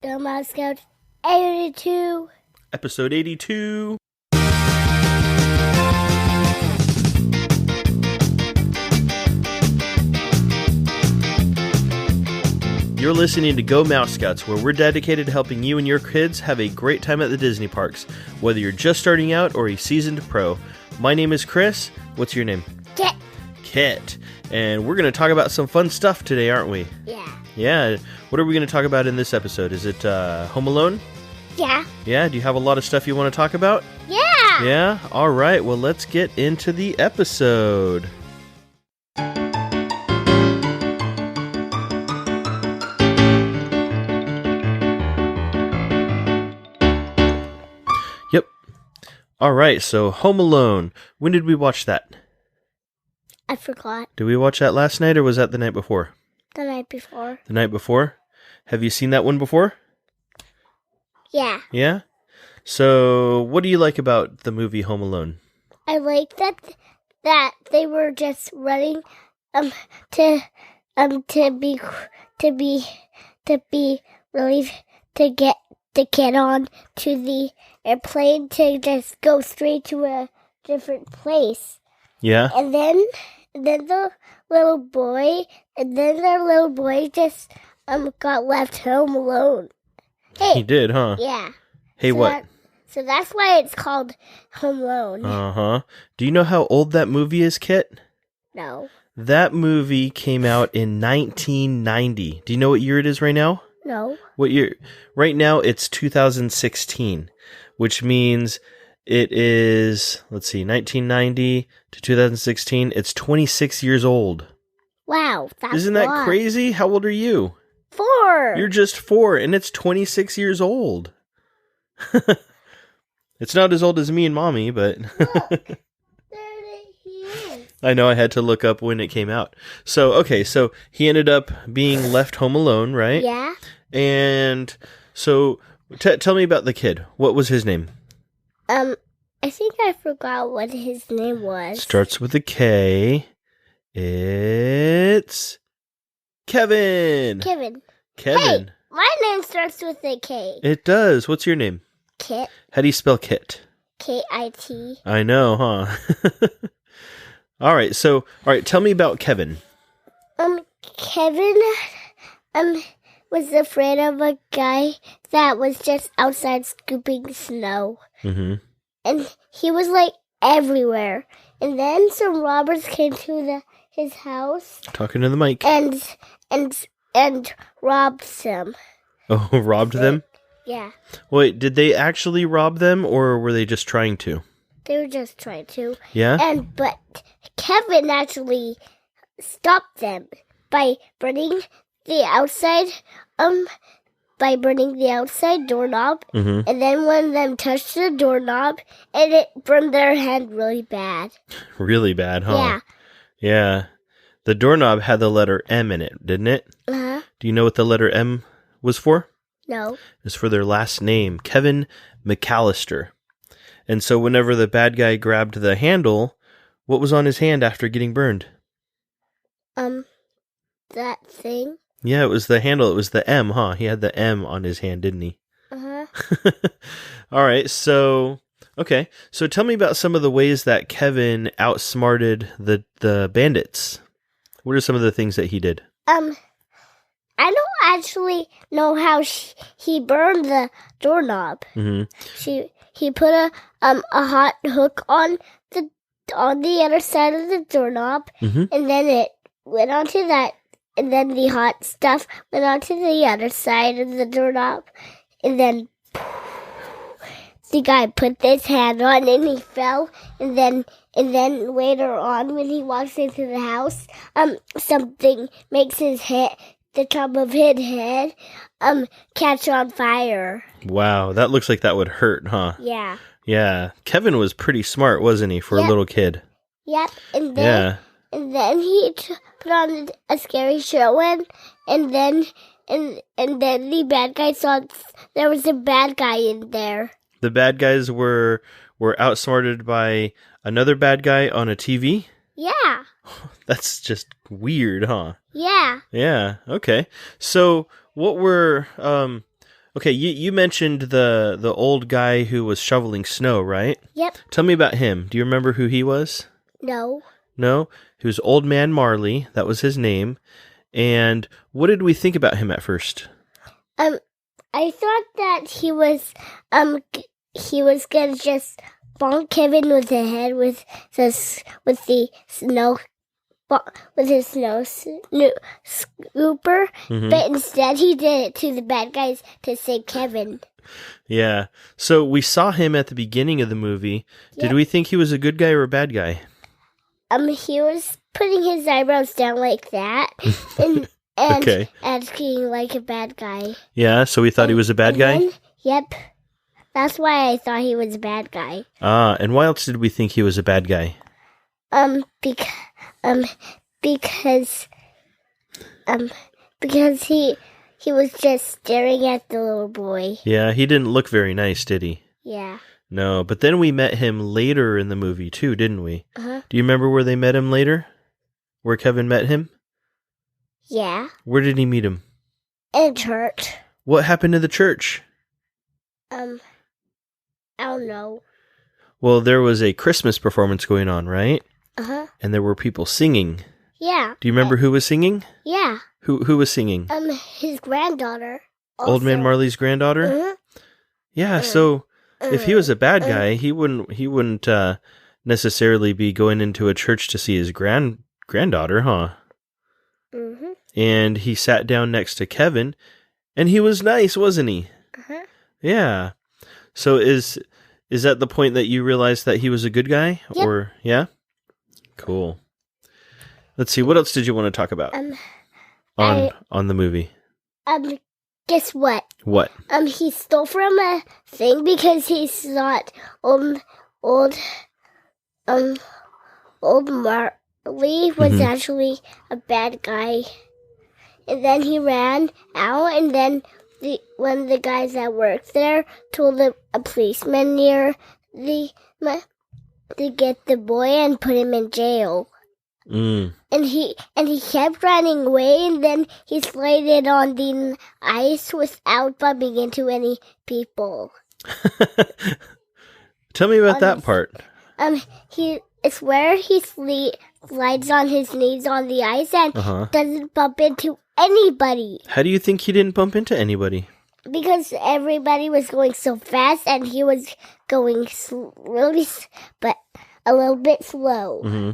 The Mouse Scout 82. Episode 82. You're listening to Go Mouse Scouts, where we're dedicated to helping you and your kids have a great time at the Disney parks, whether you're just starting out or a seasoned pro. My name is Chris. What's your name? Kit. Kit. And we're going to talk about some fun stuff today, aren't we? Yeah. Yeah. What are we going to talk about in this episode? Is it Home Alone? Yeah. Yeah? Do you have a lot of stuff you want to talk about? Yeah. Yeah? All right. Well, let's get into the episode. Yep. All right. So, Home Alone. When did we watch that? I forgot. Did we watch that last night or was that the night before? The night before. The night before? Have you seen that one before? Yeah. Yeah? So, what do you like about the movie Home Alone? I like that they were just running to get the kid on to the airplane to just go straight to a different place. Yeah? And then the little boy just got left home alone. Hey. He did, huh? Yeah. Hey, what? So that's why it's called Home Alone. Uh-huh. Do you know how old that movie is, Kit? No. That movie came out in 1990. Do you know what year it is right now? No. What year? Right now, it's 2016, which means it is, 1990 to 2016. It's 26 years old. Wow, that's Isn't that crazy? How old are you? 4. You're just 4, and it's 26 years old. It's not as old as me and Mommy, but... Look, there he is. I know, I had to look up when it came out. So he ended up being left home alone, right? Yeah. And so, tell me about the kid. What was his name? I think I forgot what his name was. Starts with a K. It's... Kevin. Kevin. Kevin. Hey, my name starts with a K. It does. What's your name? Kit. How do you spell Kit? K-I-T. I know, huh? All right, tell me about Kevin. Kevin, was afraid of a guy that was just outside scooping snow. Mm-hmm. And he was, everywhere. And then some robbers came to his house. Talking to the mic. And robbed him. Oh, robbed them? Yeah. Wait, did they actually rob them, or were they just trying to? They were just trying to. Yeah? But Kevin actually stopped them by burning the outside doorknob. Mm-hmm. And then one of them touched the doorknob, and it burned their hand really bad. Really bad, huh? Yeah. Yeah. The doorknob had the letter M in it, didn't it? Uh-huh. Do you know what the letter M was for? No. It's for their last name, Kevin McAllister. And so whenever the bad guy grabbed the handle, what was on his hand after getting burned? That thing? Yeah, it was the handle. It was the M, huh? He had the M on his hand, didn't he? Uh-huh. All right, so tell me about some of the ways that Kevin outsmarted the bandits. What are some of the things that he did? I don't actually know how he burned the doorknob. Mm-hmm. He put a hot hook on the other side of the doorknob, mm-hmm. and then it went onto that, and then the hot stuff went onto the other side of the doorknob, and then the guy put his hand on and he fell, and then later on when he walks into the house, something makes his head, the top of his head, catch on fire. Wow, that looks like that would hurt, huh? Yeah. Yeah. Kevin was pretty smart, wasn't he, for a little kid? Yep. And then he put on a scary show, and then the bad guy saw there was a bad guy in there. The bad guys were outsmarted by another bad guy on a TV? Yeah. That's just weird, huh? Yeah. Yeah, okay. So what were Okay, you mentioned the old guy who was shoveling snow, right? Yep. Tell me about him. Do you remember who he was? No. No? He was Old Man Marley. That was his name. And what did we think about him at first? I thought that he was gonna just bonk Kevin with the head with his snow scooper, but instead he did it to the bad guys to save Kevin. Yeah. So we saw him at the beginning of the movie. Did Yep. we think he was a good guy or a bad guy? He was putting his eyebrows down like that, and Okay. asking like a bad guy. Yeah, so we thought he was a bad guy? Yep. That's why I thought he was a bad guy. And why else did we think he was a bad guy? Because he was just staring at the little boy. Yeah, he didn't look very nice, did he? Yeah. No, but then we met him later in the movie too, didn't we? Uh-huh. Do you remember where they met him later? Where Kevin met him? Yeah. Where did he meet him? In church. What happened to the church? I don't know. Well, there was a Christmas performance going on, right? Uh-huh. And there were people singing. Yeah. Do you remember who was singing? Yeah. Who was singing? His granddaughter. Also. Old Man Marley's granddaughter? Uh-huh. Yeah, so if he was a bad guy, he wouldn't necessarily be going into a church to see his granddaughter, huh? Mm-hmm. And he sat down next to Kevin, and he was nice, wasn't he? Uh-huh. Yeah. So is that the point that you realized that he was a good guy? Yep. Or yeah? Cool. Let's see, what else did you want to talk about on the movie? Guess what? What? He stole from a thing because he thought old Marley was actually a bad guy. And then he ran out, and then one of the guys that worked there told a policeman near to get the boy and put him in jail. Mm. And he kept running away, and then he slided on the ice without bumping into any people. Tell me about that part. It's where he slides on his knees on the ice and doesn't bump into anybody. How do you think he didn't bump into anybody? Because everybody was going so fast, and he was going but a little bit slow. Mm-hmm.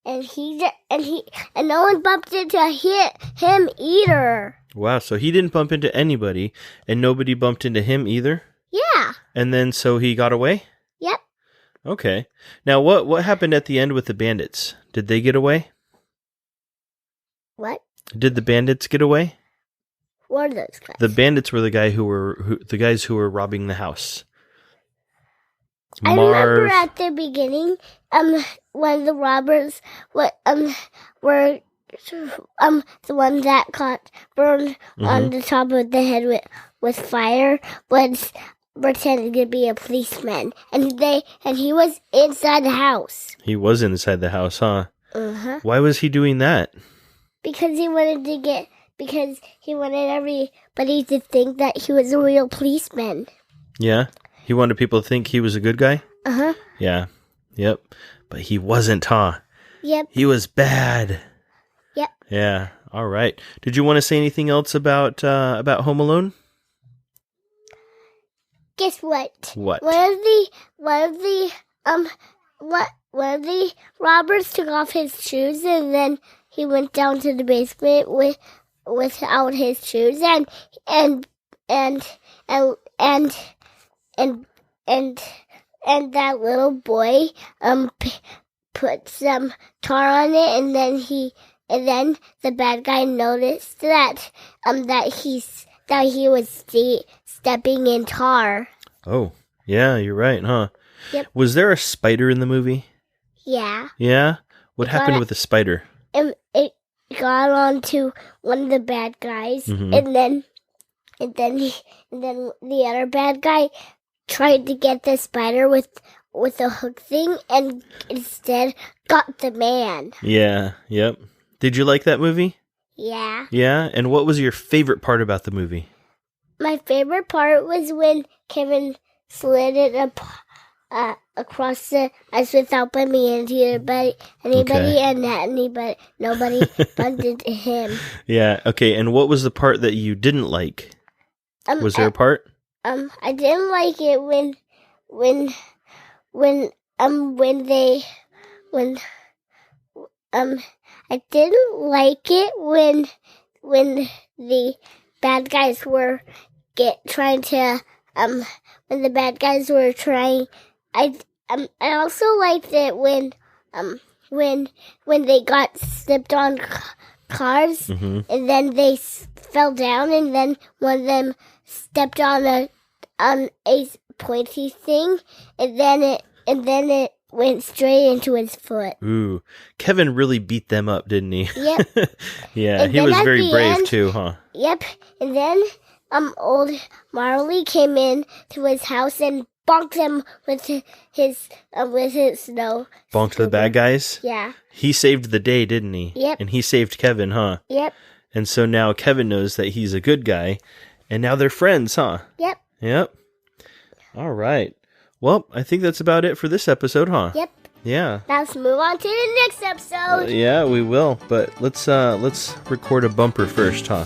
And no one bumped into him either. Wow, so he didn't bump into anybody, and nobody bumped into him either? Yeah. And then so he got away? Yep. Okay. Now what happened at the end with the bandits? Did they get away? What? Did the bandits get away? What are those guys? The bandits were the guys who were robbing the house. I Marv. remember at the beginning, when the robbers were the one that got burned on the top of the head with fire was pretending to be a policeman, and he was inside the house. He was inside the house, huh? Uh-huh. Why was he doing that? Because he wanted everybody to think that he was a real policeman. Yeah? He wanted people to think he was a good guy? Uh-huh. Yeah. Yep. But he wasn't, huh? Yep. He was bad. Yep. Yeah. All right. Did you want to say anything else about Home Alone? Guess what? What? One of the robbers took off his shoes, and then he went down to the basement without his shoes, and that little boy put some tar on it, and then the bad guy noticed that he was stepping in tar. Oh, yeah, you're right, huh? Yep. Was there a spider in the movie? Yeah. Yeah? What happened with the spider? It got onto one of the bad guys, and then the other bad guy tried to get the spider with a hook thing, and instead got the man. Yeah, yep. Did you like that movie? Yeah. Yeah? And what was your favorite part about the movie? my favorite part was when Kevin slid it up across the ice without bumping into anybody, but nobody bumped into him. Yeah. Okay. And what was the part that you didn't like? Was there a part? I didn't like it when I didn't like it when the bad guys were trying to when the bad guys were trying. I also liked it when they got slipped on cars, Mm-hmm. and then they fell down, and then one of them stepped on a pointy thing, and then it went straight into his foot. Ooh, Kevin really beat them up, didn't he? Yep. Yeah, And he then was at very the brave end- too, huh? Yep. And then Old Marley came in to his house and bonked him with his snow. Bonked the bad guys? Yeah. He saved the day, didn't he? Yep. And he saved Kevin, huh? Yep. And so now Kevin knows that he's a good guy, and now they're friends, huh? Yep. Yep. All right. Well, I think that's about it for this episode, huh? Yep. Yeah. Now let's move on to the next episode. Yeah, we will. But let's record a bumper first, huh?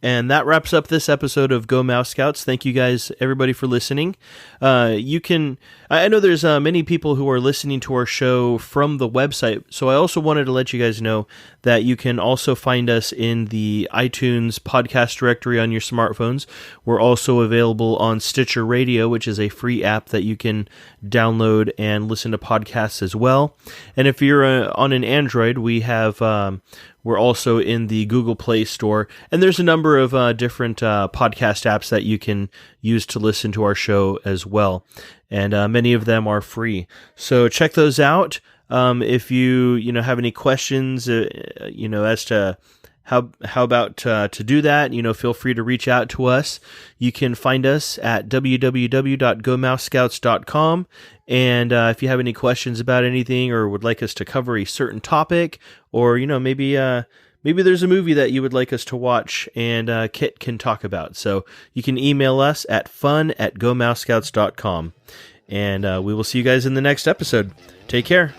And that wraps up this episode of Go Mouse Scouts. Thank you guys, everybody, for listening. I know there's many people who are listening to our show from the website, so I also wanted to let you guys know that you can also find us in the iTunes podcast directory on your smartphones. We're also available on Stitcher Radio, which is a free app that you can download and listen to podcasts as well. And if you're on an Android, we're also in the Google Play Store, and there's a number of different podcast apps that you can use to listen to our show as well, and many of them are free. So check those out. If you have any questions, as to how about to do that, feel free to reach out to us. You can find us at www.gomousescouts.com. And if you have any questions about anything or would like us to cover a certain topic, or maybe there's a movie that you would like us to watch and Kit can talk about, so you can email us at fun@gomousescouts.com. And we will see you guys in the next episode. Take care.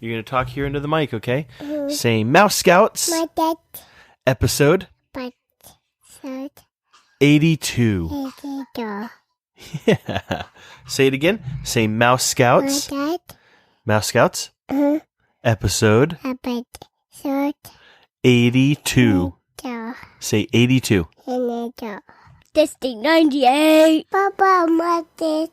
You're going to talk here into the mic, okay? Mm-hmm. Say Mouse Scouts. My dad. Episode But 82. Yeah. Say it again. Say Mouse Scouts. My dad. Mouse Scouts. Episode But 82. Say 82. Testing 98. Papa, what is